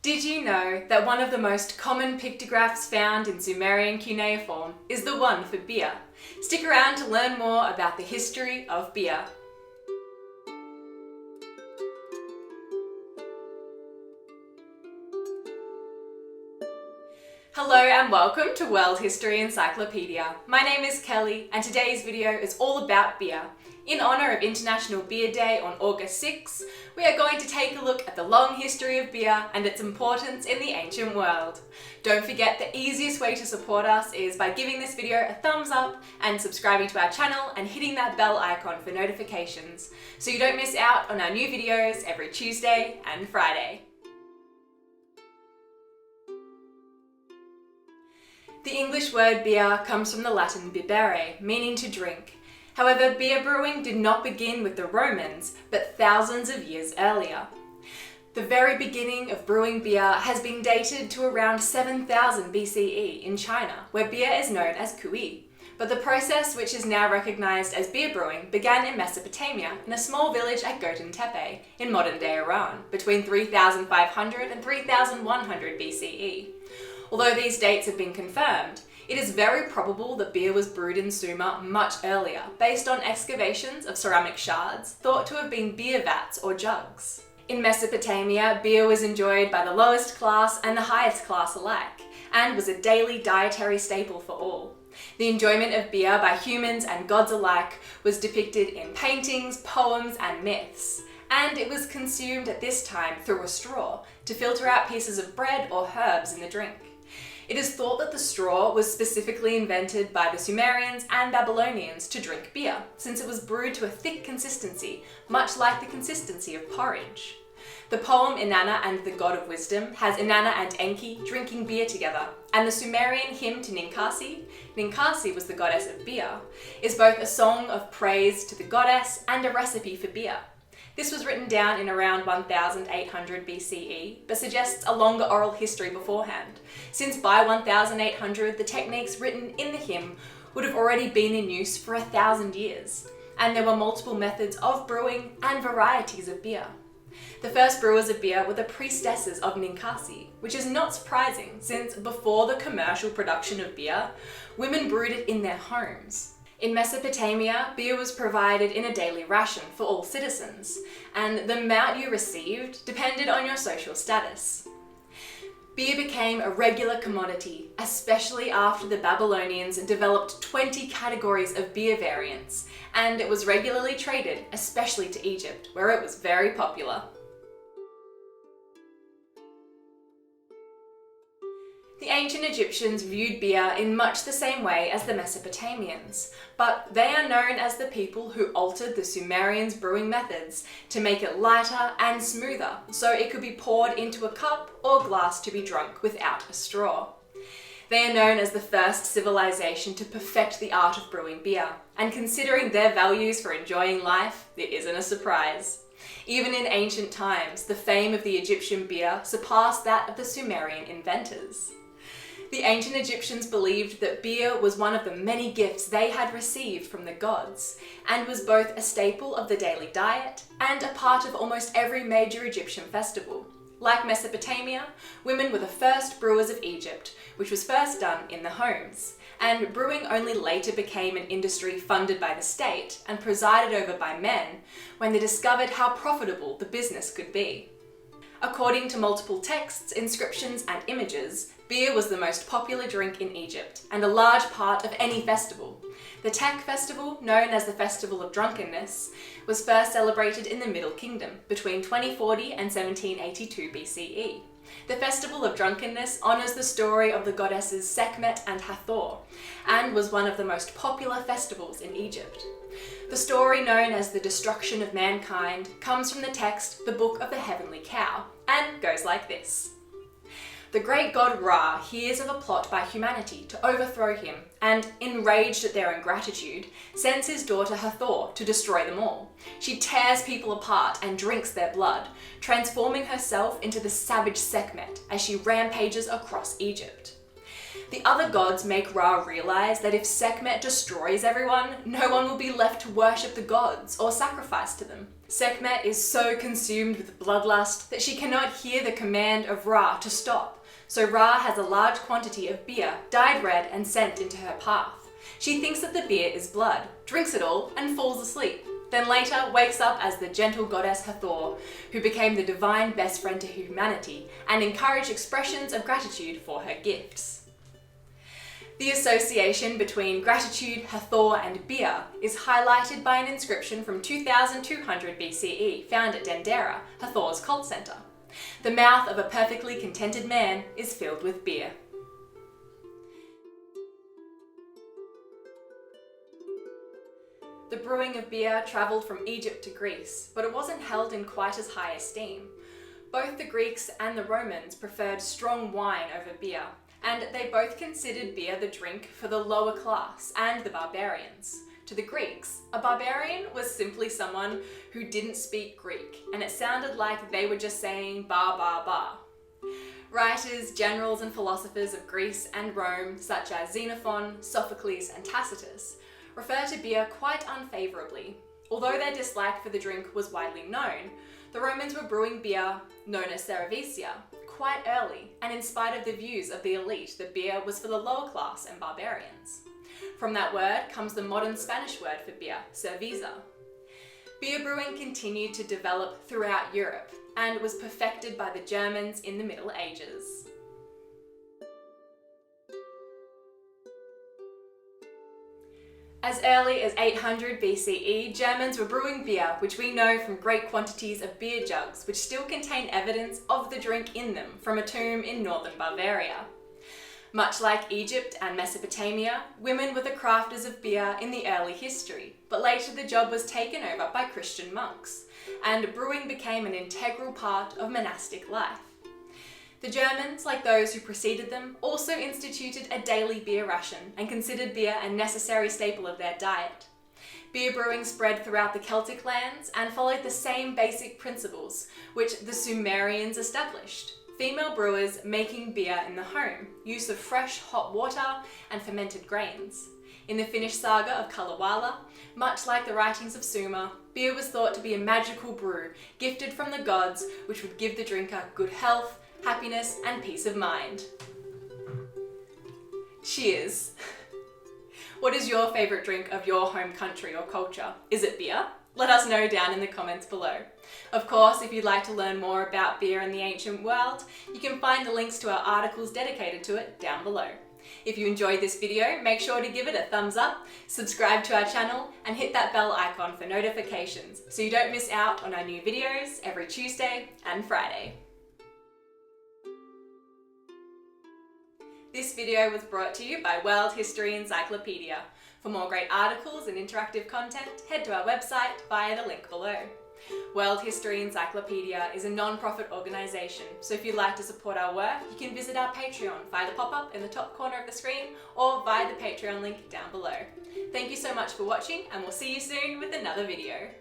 Did you know that one of the most common pictographs found in Sumerian cuneiform is the one for beer? Stick around to learn more about the history of beer. Hello and welcome to World History Encyclopedia. My name is Kelly and today's video is all about beer. In honour of International Beer Day on August 6, we are going to take a look at the long history of beer and its importance in the ancient world. Don't forget the easiest way to support us is by giving this video a thumbs up and subscribing to our channel and hitting that bell icon for notifications so you don't miss out on our new videos every Tuesday and Friday. The English word beer comes from the Latin bibere, meaning to drink. However, beer brewing did not begin with the Romans, but thousands of years earlier. The very beginning of brewing beer has been dated to around 7000 BCE in China, where beer is known as kui. But the process, which is now recognized as beer brewing, began in Mesopotamia in a small village at Godin Tepe in modern-day Iran, between 3500 and 3100 BCE. Although these dates have been confirmed, it is very probable that beer was brewed in Sumer much earlier, based on excavations of ceramic shards thought to have been beer vats or jugs. In Mesopotamia, beer was enjoyed by the lowest class and the highest class alike, and was a daily dietary staple for all. The enjoyment of beer by humans and gods alike was depicted in paintings, poems, and myths, and it was consumed at this time through a straw to filter out pieces of bread or herbs in the drink. It is thought that the straw was specifically invented by the Sumerians and Babylonians to drink beer, since it was brewed to a thick consistency, much like the consistency of porridge. The poem Inanna and the God of Wisdom has Inanna and Enki drinking beer together, and the Sumerian hymn to Ninkasi, Ninkasi was the goddess of beer, is both a song of praise to the goddess and a recipe for beer. This was written down in around 1800 BCE, but suggests a longer oral history beforehand, since by 1800 the techniques written in the hymn would have already been in use for 1000 years, and there were multiple methods of brewing and varieties of beer. The first brewers of beer were the priestesses of Ninkasi, which is not surprising since before the commercial production of beer, women brewed it in their homes. In Mesopotamia, beer was provided in a daily ration for all citizens, and the amount you received depended on your social status. Beer became a regular commodity, especially after the Babylonians developed 20 categories of beer variants, and it was regularly traded, especially to Egypt, where it was very popular. The ancient Egyptians viewed beer in much the same way as the Mesopotamians, but they are known as the people who altered the Sumerians' brewing methods to make it lighter and smoother, so it could be poured into a cup or glass to be drunk without a straw. They are known as the first civilization to perfect the art of brewing beer, and considering their values for enjoying life, it isn't a surprise. Even in ancient times, the fame of the Egyptian beer surpassed that of the Sumerian inventors. The ancient Egyptians believed that beer was one of the many gifts they had received from the gods, and was both a staple of the daily diet and a part of almost every major Egyptian festival. Like Mesopotamia, women were the first brewers of Egypt, which was first done in the homes, and brewing only later became an industry funded by the state and presided over by men when they discovered how profitable the business could be. According to multiple texts, inscriptions, and images, beer was the most popular drink in Egypt, and a large part of any festival. The Tek festival, known as the Festival of Drunkenness, was first celebrated in the Middle Kingdom between 2040 and 1782 BCE. The Festival of Drunkenness honours the story of the goddesses Sekhmet and Hathor, and was one of the most popular festivals in Egypt. The story, known as the destruction of mankind, comes from the text The Book of the Heavenly Cow, and goes like this. The great god Ra hears of a plot by humanity to overthrow him, and, enraged at their ingratitude, sends his daughter Hathor to destroy them all. She tears people apart and drinks their blood, transforming herself into the savage Sekhmet as she rampages across Egypt. The other gods make Ra realize that if Sekhmet destroys everyone, no one will be left to worship the gods or sacrifice to them. Sekhmet is so consumed with bloodlust that she cannot hear the command of Ra to stop, so Ra has a large quantity of beer dyed red and sent into her path. She thinks that the beer is blood, drinks it all, and falls asleep. Then later wakes up as the gentle goddess Hathor, who became the divine best friend to humanity and encouraged expressions of gratitude for her gifts. The association between gratitude, Hathor, and beer is highlighted by an inscription from 2200 BCE found at Dendera, Hathor's cult center. The mouth of a perfectly contented man is filled with beer. The brewing of beer travelled from Egypt to Greece, but it wasn't held in quite as high esteem. Both the Greeks and the Romans preferred strong wine over beer, and they both considered beer the drink for the lower class and the barbarians. To the Greeks, a barbarian was simply someone who didn't speak Greek, and it sounded like they were just saying ba ba ba. Writers, generals, and philosophers of Greece and Rome, such as Xenophon, Sophocles, and Tacitus, refer to beer quite unfavourably. Although their dislike for the drink was widely known, the Romans were brewing beer, known as cerevisia, quite early, and in spite of the views of the elite that beer was for the lower class and barbarians. From that word comes the modern Spanish word for beer, cerveza. Beer brewing continued to develop throughout Europe and was perfected by the Germans in the Middle Ages. As early as 800 BCE, Germans were brewing beer, which we know from great quantities of beer jugs, which still contain evidence of the drink in them from a tomb in northern Bavaria. Much like Egypt and Mesopotamia, women were the crafters of beer in the early history, but later the job was taken over by Christian monks, and brewing became an integral part of monastic life. The Germans, like those who preceded them, also instituted a daily beer ration and considered beer a necessary staple of their diet. Beer brewing spread throughout the Celtic lands and followed the same basic principles which the Sumerians established. Female brewers making beer in the home, use of fresh hot water and fermented grains. In the Finnish saga of Kalevala, much like the writings of Sumer, beer was thought to be a magical brew gifted from the gods which would give the drinker good health, happiness, and peace of mind. Cheers! What is your favourite drink of your home country or culture? Is it beer? Let us know down in the comments below. Of course, if you'd like to learn more about beer in the ancient world, you can find the links to our articles dedicated to it down below. If you enjoyed this video, make sure to give it a thumbs up, subscribe to our channel, and hit that bell icon for notifications so you don't miss out on our new videos every Tuesday and Friday. This video was brought to you by World History Encyclopedia. For more great articles and interactive content, head to our website via the link below. World History Encyclopedia is a non-profit organisation, so if you'd like to support our work, you can visit our Patreon via the pop-up in the top corner of the screen or via the Patreon link down below. Thank you so much for watching, and we'll see you soon with another video.